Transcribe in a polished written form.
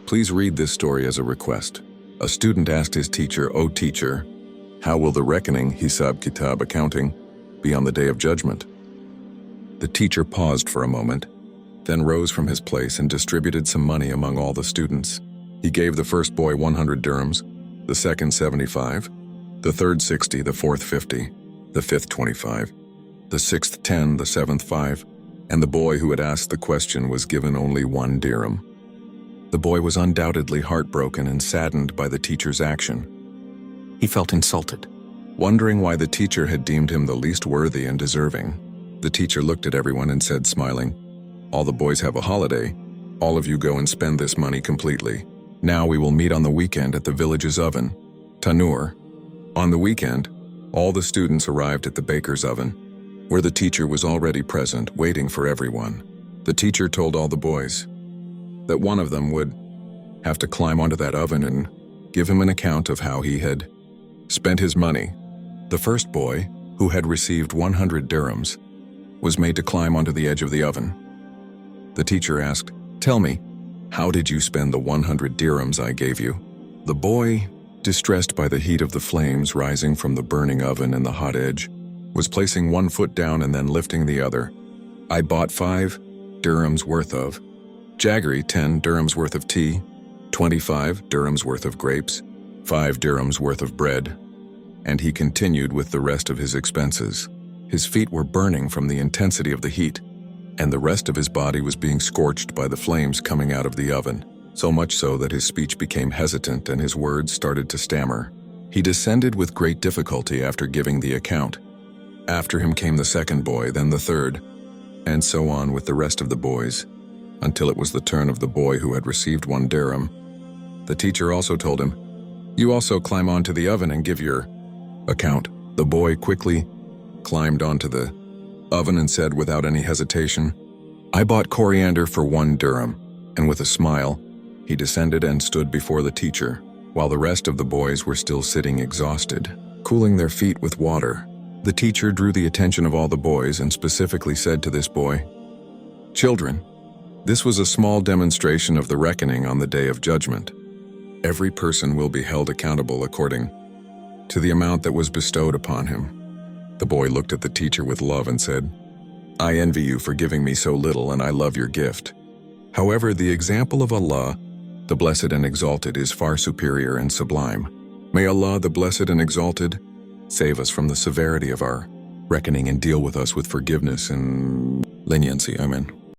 Please read this story as a request. A student asked his teacher, "O teacher, how will the reckoning, Hisab Kitab accounting, be on the day of judgment?" The teacher paused for a moment, then rose from his place and distributed some money among all the students. He gave the first boy 100 dirhams, the second 75, the third 60, the fourth 50, the fifth 25, the sixth 10, the seventh 5, and the boy who had asked the question was given only 1 dirham. The boy was undoubtedly heartbroken and saddened by the teacher's action. He felt insulted, wondering why the teacher had deemed him the least worthy and deserving. The teacher looked at everyone and said, smiling, "All the boys have a holiday. All of you go and spend this money completely. Now we will meet on the weekend at the village's oven, Tanur." On the weekend, all the students arrived at the baker's oven, where the teacher was already present, waiting for everyone. The teacher told all the boys that one of them would have to climb onto that oven and give him an account of how he had spent his money. The first boy, who had received 100 dirhams, was made to climb onto the edge of the oven. The teacher asked, "Tell me, how did you spend the 100 dirhams I gave you?" The boy, distressed by the heat of the flames rising from the burning oven and the hot edge, was placing one foot down and then lifting the other. "I bought 5 dirhams worth of jaggery, 10 dirhams worth of tea, 25 dirhams worth of grapes, 5 dirhams worth of bread," and he continued with the rest of his expenses. His feet were burning from the intensity of the heat, and the rest of his body was being scorched by the flames coming out of the oven, so much so that his speech became hesitant and his words started to stammer. He descended with great difficulty after giving the account. After him came the second boy, then the third, and so on with the rest of the boys, until it was the turn of the boy who had received 1 dirham. The teacher also told him, "You also climb onto the oven and give your account." The boy quickly climbed onto the oven and said without any hesitation, "I bought coriander for 1 dirham," and with a smile, he descended and stood before the teacher, while the rest of the boys were still sitting exhausted, cooling their feet with water. The teacher drew the attention of all the boys and specifically said to this boy, "Children, this was a small demonstration of the reckoning on the day of judgment. Every person will be held accountable according to the amount that was bestowed upon him." The boy looked at the teacher with love and said, "I envy you for giving me so little, and I love your gift. However, the example of Allah, the Blessed and Exalted, is far superior and sublime. May Allah, the Blessed and Exalted, save us from the severity of our reckoning and deal with us with forgiveness and leniency. Amen."